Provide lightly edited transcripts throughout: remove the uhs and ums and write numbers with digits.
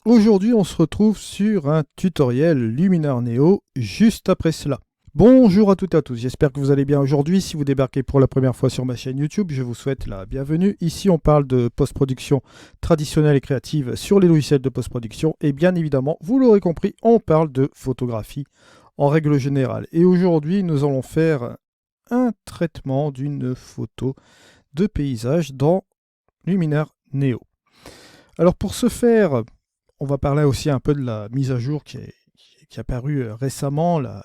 Aujourd'hui, on se retrouve sur un tutoriel Luminar Neo juste après cela. Bonjour à toutes et à tous, j'espère que vous allez bien aujourd'hui. Si vous débarquez pour la première fois sur ma chaîne YouTube, je vous souhaite la bienvenue. Ici, on parle de post-production traditionnelle et créative sur les logiciels de post-production. Et bien évidemment, vous l'aurez compris, on parle de photographie en règle générale. Et aujourd'hui, nous allons faire un traitement d'une photo de paysage dans Luminar Neo. Alors pour ce faire, on va parler aussi un peu de la mise à jour qui est apparue récemment, la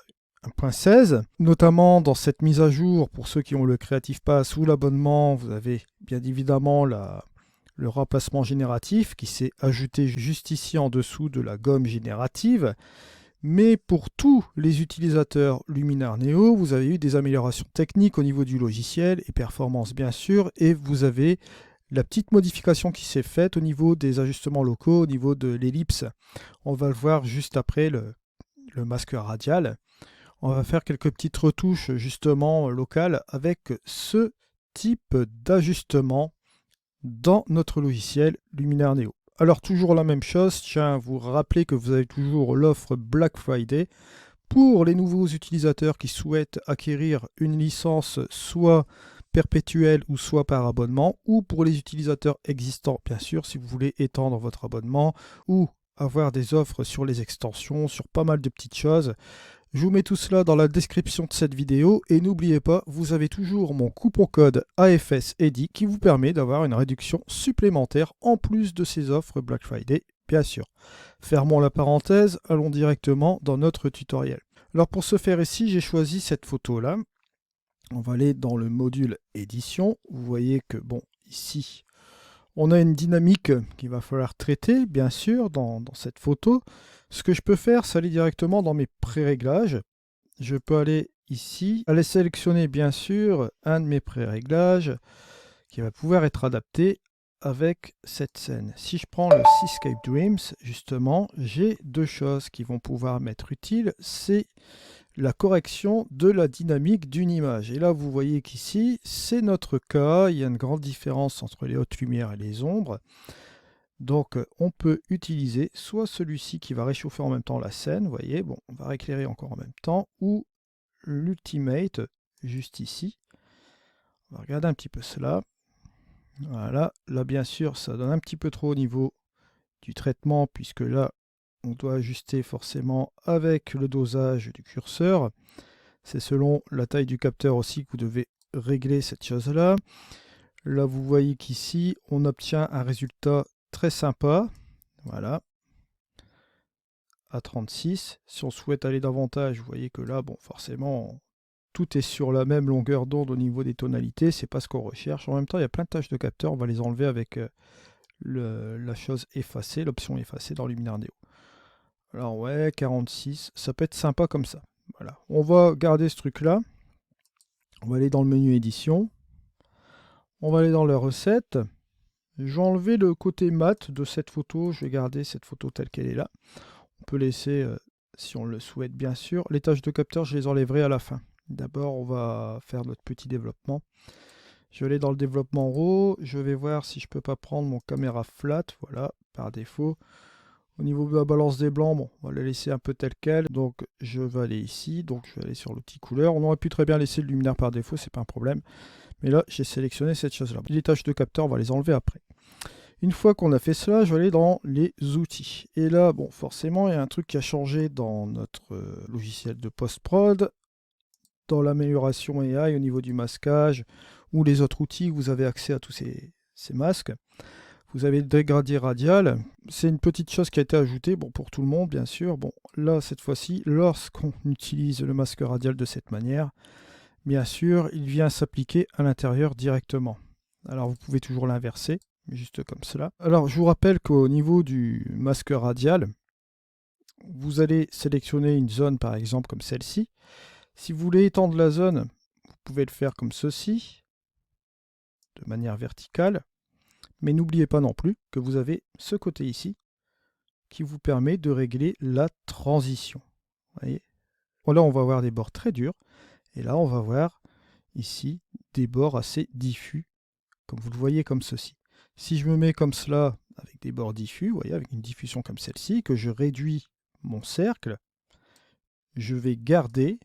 1.16. Notamment dans cette mise à jour, pour ceux qui ont le Creative Pass ou l'abonnement, vous avez bien évidemment le remplacement génératif qui s'est ajouté juste ici en dessous de la gomme générative. Mais pour tous les utilisateurs Luminar Neo, vous avez eu des améliorations techniques au niveau du logiciel et performance bien sûr, et vous avez la petite modification qui s'est faite au niveau des ajustements locaux, au niveau de l'ellipse. On va le voir juste après le masque radial. On va faire quelques petites retouches justement locales avec ce type d'ajustement dans notre logiciel Luminar Neo. Alors toujours la même chose, je tiens à vous rappeler que vous avez toujours l'offre Black Friday pour les nouveaux utilisateurs qui souhaitent acquérir une licence soit perpétuelle ou soit par abonnement, ou pour les utilisateurs existants, bien sûr, si vous voulez étendre votre abonnement ou avoir des offres sur les extensions, sur pas mal de petites choses. Je vous mets tout cela dans la description de cette vidéo et n'oubliez pas, vous avez toujours mon coupon code AFSEDI qui vous permet d'avoir une réduction supplémentaire en plus de ces offres Black Friday, bien sûr. Fermons la parenthèse, allons directement dans notre tutoriel. Alors pour ce faire ici, j'ai choisi cette photo-là. On va aller dans le module édition. Vous voyez que, bon, ici, on a une dynamique qu'il va falloir traiter, bien sûr, dans cette photo. Ce que je peux faire, c'est aller directement dans mes pré-réglages. Je peux aller ici, aller sélectionner, bien sûr, un de mes pré-réglages qui va pouvoir être adapté avec cette scène. Si je prends le Seascape Dreams, justement, j'ai deux choses qui vont pouvoir m'être utiles. C'est la correction de la dynamique d'une image. Et là, vous voyez qu'ici, c'est notre cas. Il y a une grande différence entre les hautes lumières et les ombres. Donc, on peut utiliser soit celui-ci qui va réchauffer en même temps la scène, vous voyez, bon, on va éclairer encore en même temps, ou l'Ultimate, juste ici. On va regarder un petit peu cela. Voilà, là, bien sûr, ça donne un petit peu trop au niveau du traitement, puisque là, on doit ajuster forcément avec le dosage du curseur. C'est selon la taille du capteur aussi que vous devez régler cette chose-là. Là, vous voyez qu'ici, on obtient un résultat très sympa. Voilà, à 36. Si on souhaite aller davantage, vous voyez que là, bon, forcément, tout est sur la même longueur d'onde au niveau des tonalités. C'est pas ce qu'on recherche. En même temps, il y a plein de tâches de capteur. On va les enlever avec la chose effacée, l'option effacée dans Luminar Neo. Alors ouais, 46, ça peut être sympa comme ça. Voilà, on va garder ce truc-là. On va aller dans le menu édition. On va aller dans la recette. Je vais enlever le côté mat de cette photo. Je vais garder cette photo telle qu'elle est là. On peut laisser, si on le souhaite bien sûr. Les tâches de capteur, je les enlèverai à la fin. D'abord, on va faire notre petit développement. Je vais aller dans le développement RAW. Je vais voir si je peux pas prendre mon caméra flat. Voilà, par défaut. Au niveau de la balance des blancs, bon, on va la laisser un peu telle qu'elle. Donc, je vais aller ici. Donc, je vais aller sur l'outil couleur. On aurait pu très bien laisser le luminaire par défaut, c'est pas un problème. Mais là, j'ai sélectionné cette chose-là. Les tâches de capteur, on va les enlever après. Une fois qu'on a fait cela, je vais aller dans les outils. Et là, bon, forcément, il y a un truc qui a changé dans notre logiciel de post-prod, dans l'amélioration AI au niveau du masquage, ou les autres outils où vous avez accès à tous ces masques. Vous avez le dégradé radial. C'est une petite chose qui a été ajoutée, bon, pour tout le monde, bien sûr. Bon, là, cette fois-ci, lorsqu'on utilise le masque radial de cette manière, bien sûr, il vient s'appliquer à l'intérieur directement. Alors, vous pouvez toujours l'inverser, juste comme cela. Alors, je vous rappelle qu'au niveau du masque radial, vous allez sélectionner une zone, par exemple, comme celle-ci. Si vous voulez étendre la zone, vous pouvez le faire comme ceci, de manière verticale. Mais n'oubliez pas non plus que vous avez ce côté ici qui vous permet de régler la transition. Voyez, là, on va avoir des bords très durs. Et là, on va voir ici des bords assez diffus, comme vous le voyez comme ceci. Si je me mets comme cela avec des bords diffus, vous voyez, avec une diffusion comme celle-ci, que je réduis mon cercle, je vais garder,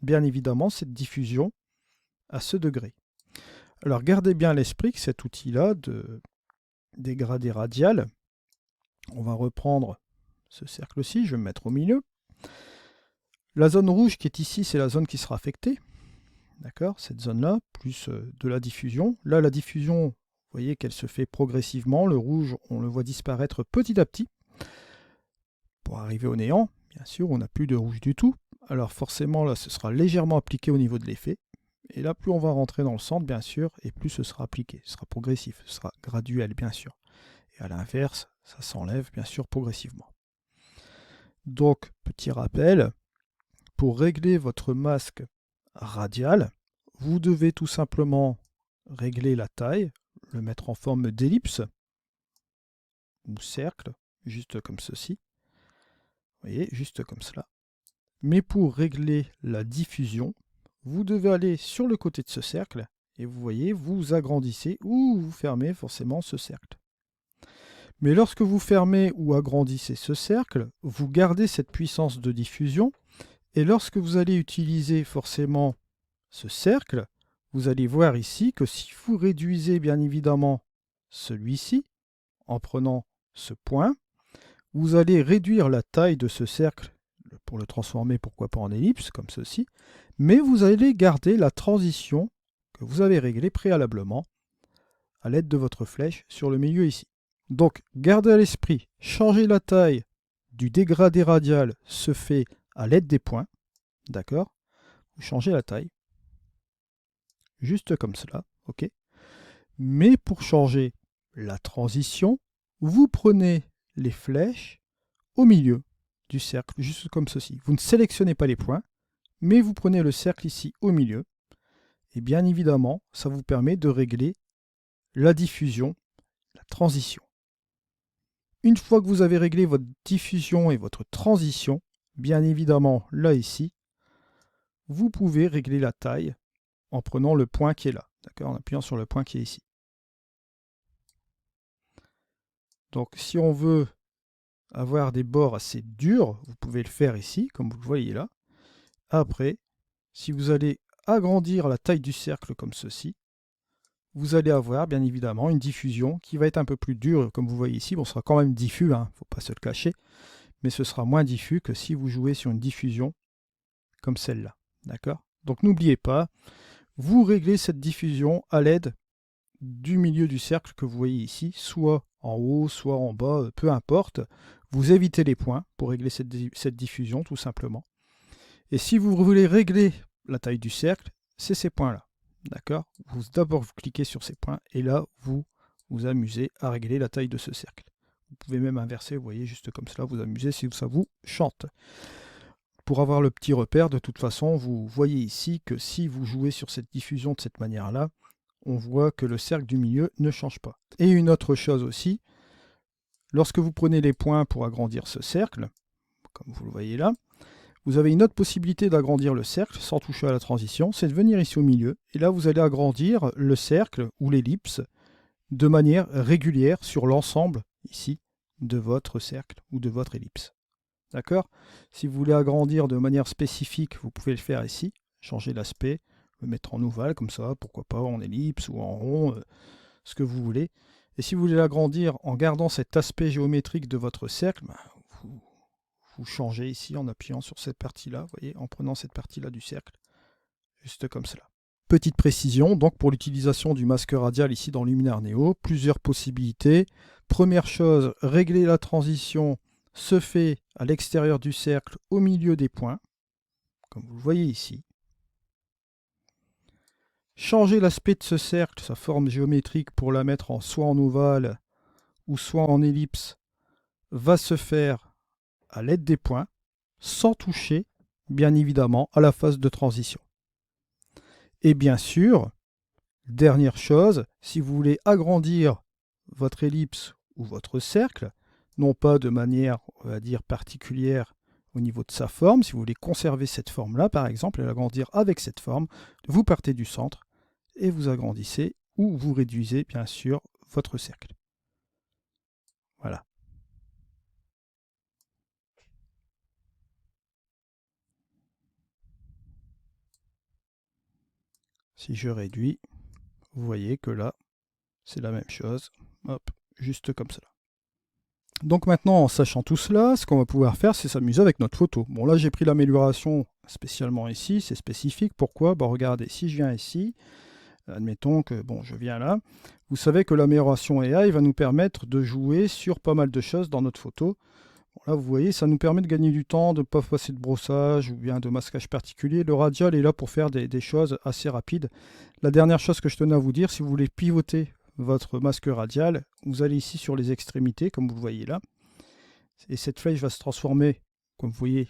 bien évidemment, cette diffusion à ce degré. Alors, gardez bien à l'esprit que cet outil-là de dégradé radial, on va reprendre ce cercle-ci, je vais me mettre au milieu. La zone rouge qui est ici, c'est la zone qui sera affectée. D'accord, cette zone-là, plus de la diffusion. Là, la diffusion, vous voyez qu'elle se fait progressivement. Le rouge, on le voit disparaître petit à petit. Pour arriver au néant, bien sûr, on n'a plus de rouge du tout. Alors forcément, là, ce sera légèrement appliqué au niveau de l'effet. Et là, plus on va rentrer dans le centre, bien sûr, et plus ce sera appliqué. Ce sera progressif, ce sera graduel, bien sûr. Et à l'inverse, ça s'enlève, bien sûr, progressivement. Donc, petit rappel, pour régler votre masque radial, vous devez tout simplement régler la taille, le mettre en forme d'ellipse ou cercle, juste comme ceci. Vous voyez, juste comme cela. Mais pour régler la diffusion, vous devez aller sur le côté de ce cercle et vous voyez, vous agrandissez ou vous fermez forcément ce cercle. Mais lorsque vous fermez ou agrandissez ce cercle, vous gardez cette puissance de diffusion et lorsque vous allez utiliser forcément ce cercle, vous allez voir ici que si vous réduisez bien évidemment celui-ci, en prenant ce point, vous allez réduire la taille de ce cercle pour le transformer, pourquoi pas en ellipse, comme ceci, mais vous allez garder la transition que vous avez réglée préalablement à l'aide de votre flèche sur le milieu ici. Donc, gardez à l'esprit, changer la taille du dégradé radial se fait à l'aide des points, d'accord? Vous changez la taille, juste comme cela, ok. Mais pour changer la transition, vous prenez les flèches au milieu du cercle, juste comme ceci. Vous ne sélectionnez pas les points, mais vous prenez le cercle ici au milieu. Et bien évidemment, ça vous permet de régler la diffusion, la transition. Une fois que vous avez réglé votre diffusion et votre transition, bien évidemment, là ici, vous pouvez régler la taille en prenant le point qui est là, d'accord, en appuyant sur le point qui est ici. Donc si on veut avoir des bords assez durs, vous pouvez le faire ici, comme vous le voyez là. Après, si vous allez agrandir la taille du cercle comme ceci, vous allez avoir bien évidemment une diffusion qui va être un peu plus dure, comme vous voyez ici. Bon, ce sera quand même diffus, hein, faut pas se le cacher, mais ce sera moins diffus que si vous jouez sur une diffusion comme celle-là. D'accord? Donc n'oubliez pas, vous réglez cette diffusion à l'aide du milieu du cercle que vous voyez ici, soit en haut, soit en bas, peu importe. Vous évitez les points pour régler cette diffusion, tout simplement. Et si vous voulez régler la taille du cercle, c'est ces points-là. D'accord? D'abord, vous cliquez sur ces points et là, vous vous amusez à régler la taille de ce cercle. Vous pouvez même inverser, vous voyez, juste comme cela, vous amusez si ça vous chante. Pour avoir le petit repère, de toute façon, vous voyez ici que si vous jouez sur cette diffusion de cette manière-là, on voit que le cercle du milieu ne change pas. Et une autre chose aussi, lorsque vous prenez les points pour agrandir ce cercle, comme vous le voyez là, vous avez une autre possibilité d'agrandir le cercle sans toucher à la transition, c'est de venir ici au milieu. Et là, vous allez agrandir le cercle ou l'ellipse de manière régulière sur l'ensemble ici de votre cercle ou de votre ellipse. D'accord? Si vous voulez agrandir de manière spécifique, vous pouvez le faire ici, changer l'aspect, le mettre en ovale comme ça, pourquoi pas en ellipse ou en rond, ce que vous voulez. Et si vous voulez l'agrandir en gardant cet aspect géométrique de votre cercle, vous changez ici en appuyant sur cette partie-là, vous voyez, en prenant cette partie-là du cercle, juste comme cela. Petite précision, donc pour l'utilisation du masque radial ici dans Luminar Neo, plusieurs possibilités. Première chose, régler la transition se fait à l'extérieur du cercle au milieu des points, comme vous le voyez ici. Changer l'aspect de ce cercle, sa forme géométrique, pour la mettre soit en ovale ou soit en ellipse, va se faire à l'aide des points, sans toucher, bien évidemment, à la phase de transition. Et bien sûr, dernière chose, si vous voulez agrandir votre ellipse ou votre cercle, non pas de manière, on va dire, particulière au niveau de sa forme, si vous voulez conserver cette forme-là, par exemple, et l'agrandir avec cette forme, vous partez du centre et vous agrandissez ou vous réduisez, bien sûr, votre cercle. Si je réduis, vous voyez que là, c'est la même chose. Hop, juste comme ça. Donc maintenant, en sachant tout cela, ce qu'on va pouvoir faire, c'est s'amuser avec notre photo. Bon, là, j'ai pris l'amélioration spécialement ici, c'est spécifique. Pourquoi? Bon, regardez, si je viens ici, admettons que, bon, je viens là, vous savez que l'amélioration AI va nous permettre de jouer sur pas mal de choses dans notre photo. Bon, là, vous voyez, ça nous permet de gagner du temps, de ne pas passer de brossage ou bien de masquage particulier. Le radial est là pour faire des choses assez rapides. La dernière chose que je tenais à vous dire, si vous voulez pivoter votre masque radial, vous allez ici sur les extrémités, comme vous le voyez là. Et cette flèche va se transformer, comme vous voyez,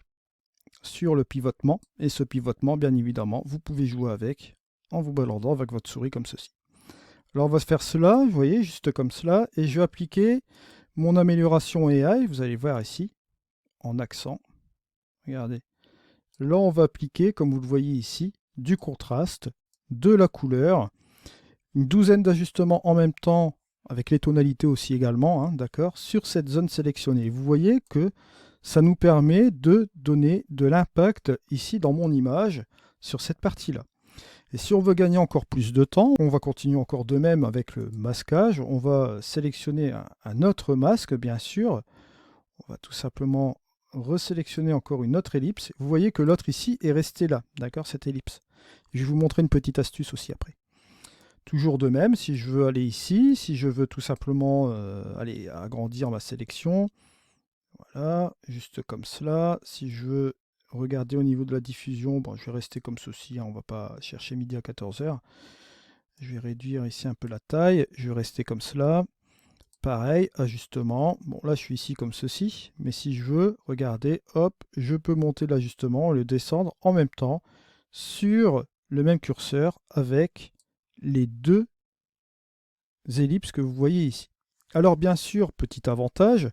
sur le pivotement. Et ce pivotement, bien évidemment, vous pouvez jouer avec en vous baladant avec votre souris comme ceci. Alors on va se faire cela, vous voyez, juste comme cela. Et je vais appliquer mon amélioration AI, vous allez voir ici, en accent. Regardez. Là, on va appliquer, comme vous le voyez ici, du contraste, de la couleur, une douzaine d'ajustements en même temps, avec les tonalités aussi également, hein, d'accord, sur cette zone sélectionnée. Vous voyez que ça nous permet de donner de l'impact ici dans mon image sur cette partie-là. Et si on veut gagner encore plus de temps, on va continuer encore de même avec le masquage. On va sélectionner un autre masque, bien sûr. On va tout simplement resélectionner encore une autre ellipse. Vous voyez que l'autre ici est resté là, d'accord, cette ellipse. Je vais vous montrer une petite astuce aussi après. Toujours de même, si je veux aller ici, si je veux tout simplement aller agrandir ma sélection, voilà, juste comme cela. Si je veux regarder au niveau de la diffusion, bon, je vais rester comme ceci, hein, on ne va pas chercher midi à 14h. Je vais réduire ici un peu la taille, je vais rester comme cela. Pareil, ajustement. Bon, là, je suis ici comme ceci, mais si je veux, regardez, hop, je peux monter l'ajustement et le descendre en même temps sur le même curseur avec les deux ellipses que vous voyez ici. Alors, bien sûr, petit avantage,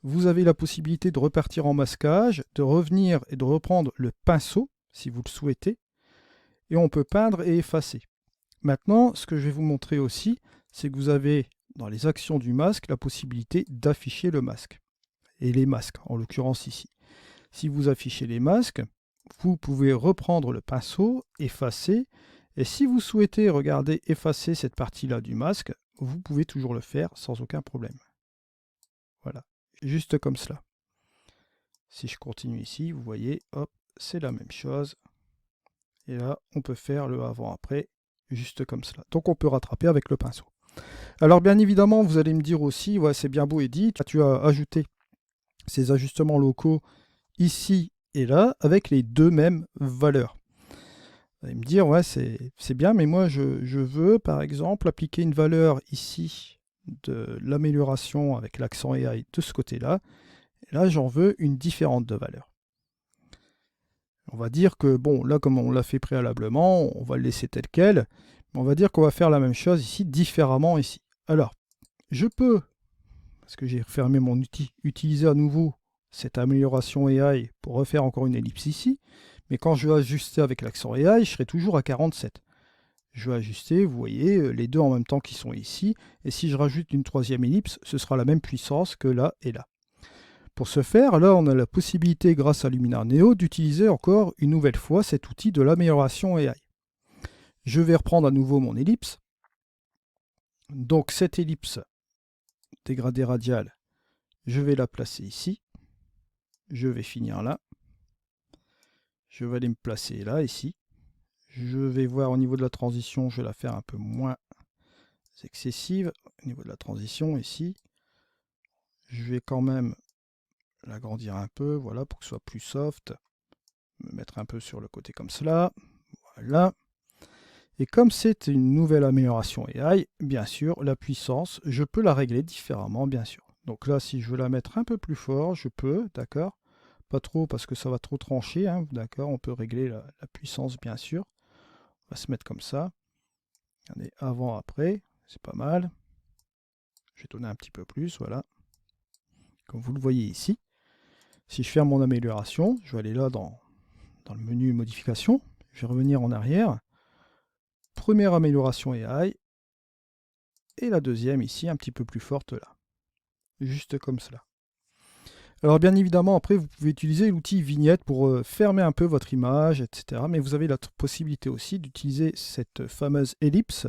vous avez la possibilité de repartir en masquage, de revenir et de reprendre le pinceau, si vous le souhaitez, et on peut peindre et effacer. Maintenant, ce que je vais vous montrer aussi, c'est que vous avez dans les actions du masque la possibilité d'afficher le masque. Et les masques, en l'occurrence ici. Si vous affichez les masques, vous pouvez reprendre le pinceau, effacer, et si vous souhaitez regarder effacer cette partie-là du masque, vous pouvez toujours le faire sans aucun problème. Voilà, juste comme cela. Si je continue ici, vous voyez, hop, c'est la même chose. Et là, on peut faire le avant-après, juste comme cela. Donc on peut rattraper avec le pinceau. Alors bien évidemment, vous allez me dire aussi, ouais, c'est bien beau Edith, tu as ajouté ces ajustements locaux ici et là avec les deux mêmes valeurs. Vous allez me dire, ouais, c'est bien, mais moi je veux par exemple appliquer une valeur ici de l'amélioration avec l'accent AI de ce côté-là. Et là, j'en veux une différente de valeur. On va dire que, bon, là, comme on l'a fait préalablement, on va le laisser tel quel. On va dire qu'on va faire la même chose ici, différemment ici. Alors, je peux, parce que j'ai refermé mon outil, utiliser à nouveau cette amélioration AI pour refaire encore une ellipse ici. Mais quand je vais ajuster avec l'accent AI, je serai toujours à 47. Je vais ajuster, vous voyez, les deux en même temps qui sont ici. Et si je rajoute une troisième ellipse, ce sera la même puissance que là et là. Pour ce faire, là, on a la possibilité, grâce à Luminar Neo, d'utiliser encore une nouvelle fois cet outil de l'amélioration AI. Je vais reprendre à nouveau mon ellipse. Donc, cette ellipse dégradée radiale, je vais la placer ici. Je vais finir là. Je vais aller me placer là, ici. Je vais voir au niveau de la transition, je vais la faire un peu moins excessive. Au niveau de la transition, ici, je vais quand même l'agrandir un peu, voilà, pour que ce soit plus soft. Me mettre un peu sur le côté comme cela. Voilà. Et comme c'est une nouvelle amélioration AI, bien sûr, la puissance, je peux la régler différemment, bien sûr. Donc là, si je veux la mettre un peu plus fort, je peux, d'accord. Pas trop parce que ça va trop trancher, hein, d'accord. On peut régler la puissance, bien sûr. On va se mettre comme ça. Regardez, avant, après, c'est pas mal. Je vais donner un petit peu plus, voilà. Comme vous le voyez ici. Si je ferme mon amélioration, je vais aller là dans le menu modification. Je vais revenir en arrière. Première amélioration AI. Et la deuxième ici, un petit peu plus forte là. Juste comme cela. Alors bien évidemment, après, vous pouvez utiliser l'outil vignette pour fermer un peu votre image, etc. Mais vous avez la possibilité aussi d'utiliser cette fameuse ellipse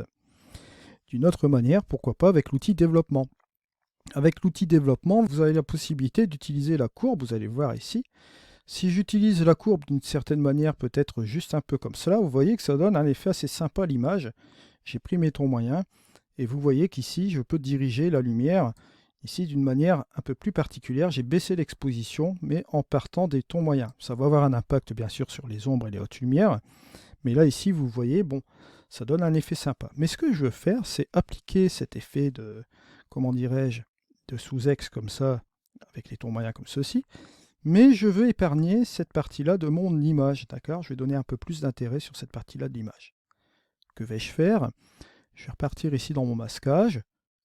d'une autre manière, pourquoi pas avec l'outil développement. Avec l'outil développement, vous avez la possibilité d'utiliser la courbe, vous allez voir ici. Si j'utilise la courbe d'une certaine manière, peut-être juste un peu comme cela, vous voyez que ça donne un effet assez sympa à l'image. J'ai pris mes tons moyens, et vous voyez qu'ici, je peux diriger la lumière ici d'une manière un peu plus particulière. J'ai baissé l'exposition, mais en partant des tons moyens. Ça va avoir un impact bien sûr sur les ombres et les hautes lumières, mais là ici, vous voyez, bon, ça donne un effet sympa. Mais ce que je veux faire, c'est appliquer cet effet de, comment dirais-je, de sous-ex comme ça, avec les tons moyens comme ceci, mais je veux épargner cette partie-là de mon image, d'accord? Je vais donner un peu plus d'intérêt sur cette partie-là de l'image. Que vais-je faire? Je vais repartir ici dans mon masquage,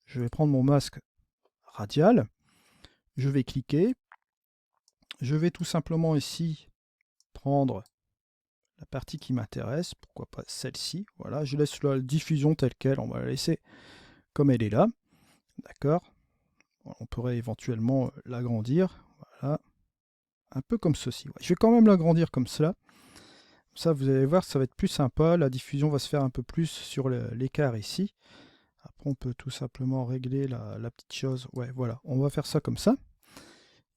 je vais prendre mon masque radial, je vais cliquer, je vais tout simplement ici prendre la partie qui m'intéresse, pourquoi pas celle-ci, voilà, je laisse la diffusion telle qu'elle, on va la laisser comme elle est là, d'accord? On pourrait éventuellement l'agrandir, voilà, un peu comme ceci. Ouais. Je vais quand même l'agrandir comme cela. Ça, vous allez voir, ça va être plus sympa. La diffusion va se faire un peu plus sur l'écart ici. Après, on peut tout simplement régler la petite chose. Ouais, voilà, on va faire ça comme ça.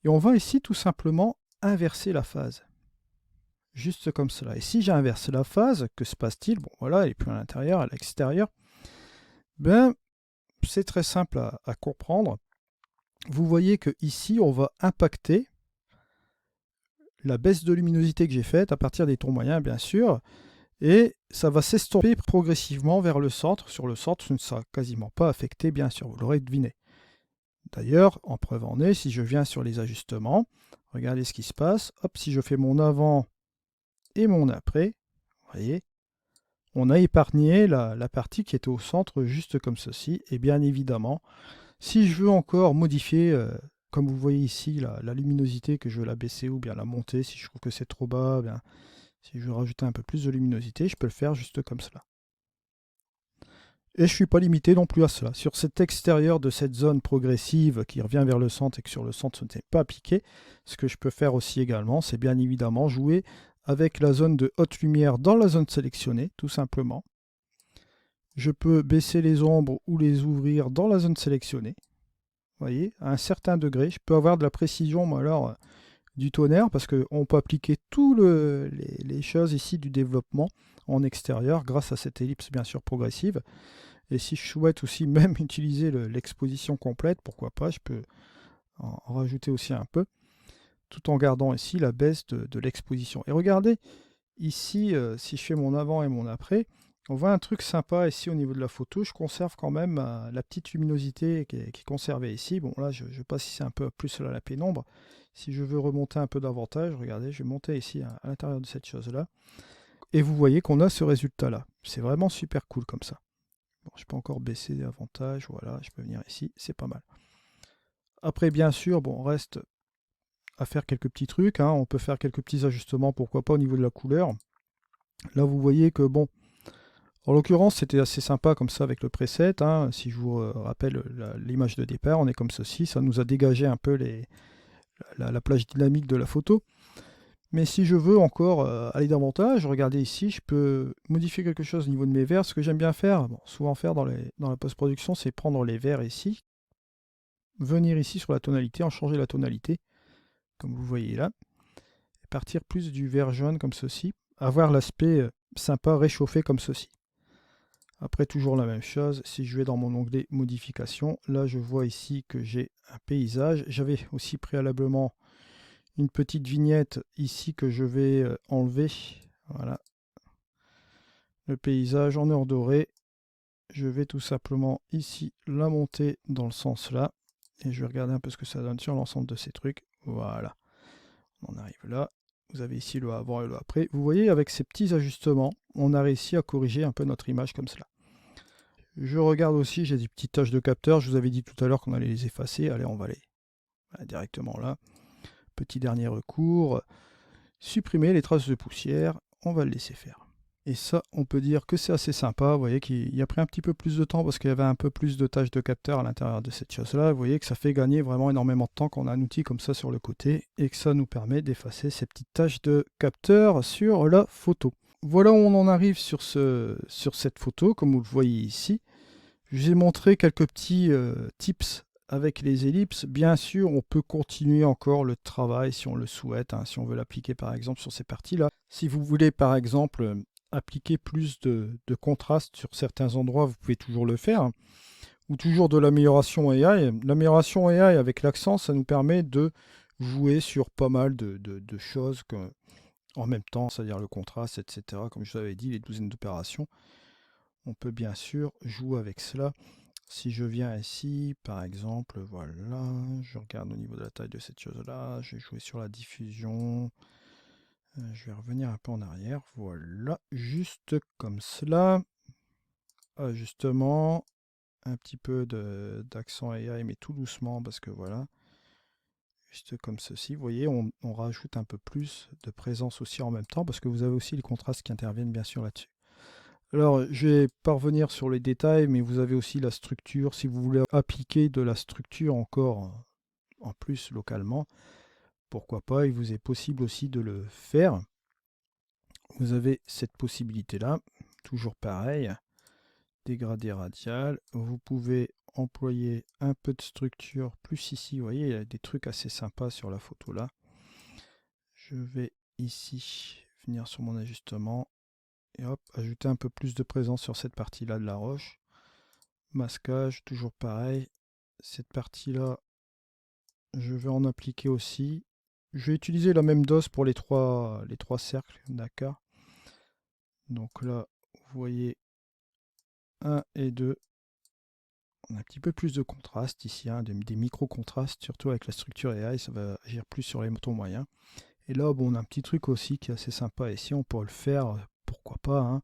Et on va ici tout simplement inverser la phase. Juste comme cela. Et si j'inverse la phase, que se passe-t-il? Bon, voilà, elle est plus à l'intérieur, à l'extérieur. Ben, c'est très simple à comprendre. Vous voyez que ici, on va impacter la baisse de luminosité que j'ai faite à partir des tons moyens, bien sûr, et ça va s'estomper progressivement vers le centre. Sur le centre, ce ne sera quasiment pas affecté, bien sûr, vous l'aurez deviné. D'ailleurs, en preuve en est, si je viens sur les ajustements, regardez ce qui se passe. Hop, si je fais mon avant et mon après, vous voyez, on a épargné la partie qui était au centre, juste comme ceci. Et bien évidemment, si je veux encore modifier, comme vous voyez ici, la luminosité, que je veux la baisser ou bien la monter, si je trouve que c'est trop bas, bien, si je veux rajouter un peu plus de luminosité, je peux le faire juste comme cela. Et je ne suis pas limité non plus à cela. Sur cet extérieur de cette zone progressive qui revient vers le centre et que sur le centre ce n'est pas appliqué, ce que je peux faire aussi également, c'est bien évidemment jouer avec la zone de haute lumière dans la zone sélectionnée, tout simplement. Je peux baisser les ombres ou les ouvrir dans la zone sélectionnée. Vous voyez, à un certain degré, je peux avoir de la précision, moi alors, du tonnerre, parce qu'on peut appliquer toutes les choses ici du développement en extérieur, grâce à cette ellipse bien sûr progressive. Et si je souhaite aussi même utiliser l'exposition complète, pourquoi pas, je peux en rajouter aussi un peu, tout en gardant ici la baisse de l'exposition. Et regardez, ici, si je fais mon avant et mon après, on voit un truc sympa ici au niveau de la photo. Je conserve quand même la petite luminosité qui est conservée ici. Bon là, je ne sais pas si c'est un peu plus la pénombre. Si je veux remonter un peu davantage, regardez, je vais monter ici à l'intérieur de cette chose-là. Et vous voyez qu'on a ce résultat-là. C'est vraiment super cool comme ça. Bon, je peux encore baisser davantage. Voilà, je peux venir ici. C'est pas mal. Après, bien sûr, bon, on reste à faire quelques petits trucs. Hein. On peut faire quelques petits ajustements, pourquoi pas, au niveau de la couleur. Là, vous voyez que, bon, en l'occurrence, c'était assez sympa comme ça avec le preset. Hein. Si je vous rappelle l'image de départ, on est comme ceci. Ça nous a dégagé un peu la plage dynamique de la photo. Mais si je veux encore aller davantage, regardez ici, je peux modifier quelque chose au niveau de mes verts. Ce que j'aime bien faire, bon, souvent faire dans la post-production, c'est prendre les verts ici, venir ici sur la tonalité, en changer la tonalité, comme vous voyez là, et partir plus du vert jaune comme ceci, avoir l'aspect sympa réchauffé comme ceci. Après, toujours la même chose, si je vais dans mon onglet modification, là je vois ici que j'ai un paysage. J'avais aussi préalablement une petite vignette ici que je vais enlever. Voilà. Le paysage en or doré. Je vais tout simplement ici la monter dans le sens là. Et je vais regarder un peu ce que ça donne sur l'ensemble de ces trucs. Voilà. On arrive là. Vous avez ici le avant et le après. Vous voyez, avec ces petits ajustements, on a réussi à corriger un peu notre image comme cela. Je regarde aussi, j'ai des petites taches de capteur. Je vous avais dit tout à l'heure qu'on allait les effacer. Allez, on va aller directement là. Petit dernier recours. Supprimer les traces de poussière. On va le laisser faire. Et ça, on peut dire que c'est assez sympa. Vous voyez qu'il a pris un petit peu plus de temps parce qu'il y avait un peu plus de tâches de capteur à l'intérieur de cette chose-là. Vous voyez que ça fait gagner vraiment énormément de temps quand on a un outil comme ça sur le côté et que ça nous permet d'effacer ces petites tâches de capteur sur la photo. Voilà où on en arrive sur cette photo, comme vous le voyez ici. Je vous ai montré quelques petits tips avec les ellipses. Bien sûr, on peut continuer encore le travail si on le souhaite, hein, si on veut l'appliquer par exemple sur ces parties-là. Si vous voulez par exemple appliquer plus de contraste sur certains endroits, vous pouvez toujours le faire. Ou toujours de l'amélioration AI. L'amélioration AI avec l'accent, ça nous permet de jouer sur pas mal de choses en même temps, c'est-à-dire le contraste, etc. Comme je vous avais dit, les douzaines d'opérations. On peut bien sûr jouer avec cela. Si je viens ici, par exemple, voilà, je regarde au niveau de la taille de cette chose-là, je vais jouer sur la diffusion. Je vais revenir un peu en arrière, voilà, juste comme cela. Ajustement, un petit peu d'accent AI, mais tout doucement, parce que voilà, juste comme ceci. Vous voyez, on rajoute un peu plus de présence aussi en même temps, parce que vous avez aussi les contrastes qui interviennent bien sûr là-dessus. Alors, je vais pas revenir sur les détails, mais vous avez aussi la structure. Si vous voulez appliquer de la structure encore en plus localement, pourquoi pas, il vous est possible aussi de le faire. Vous avez cette possibilité-là, toujours pareil, dégradé radial. Vous pouvez employer un peu de structure plus ici. Vous voyez, il y a des trucs assez sympas sur la photo là. Je vais ici venir sur mon ajustement et hop, ajouter un peu plus de présence sur cette partie-là de la roche. Masquage, toujours pareil. Cette partie-là, je vais en appliquer aussi. Je vais utiliser la même dose pour les trois cercles, d'accord. Donc là, vous voyez 1 et 2. On a un petit peu plus de contraste ici, hein, des micro-contrastes, surtout avec la structure AI, ça va agir plus sur les tons moyens. Et là, bon, on a un petit truc aussi qui est assez sympa ici, on peut le faire, pourquoi pas, hein.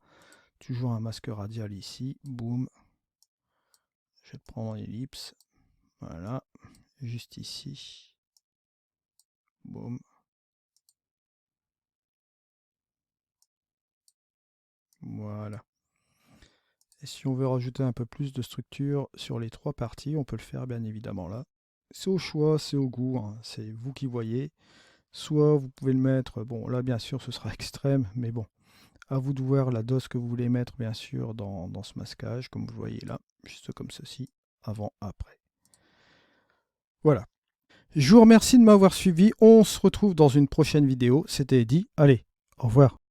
Toujours un masque radial ici, boum. Je vais prendre en ellipse, voilà, juste ici, boum. Voilà. Et si on veut rajouter un peu plus de structure sur les trois parties, on peut le faire bien évidemment là. C'est au choix, c'est au goût, hein, c'est vous qui voyez. Soit vous pouvez le mettre, bon là bien sûr ce sera extrême, mais bon, à vous de voir la dose que vous voulez mettre bien sûr dans ce masquage, comme vous voyez là, juste comme ceci, avant, après. Voilà. Je vous remercie de m'avoir suivi, on se retrouve dans une prochaine vidéo, c'était Eddy, allez, au revoir.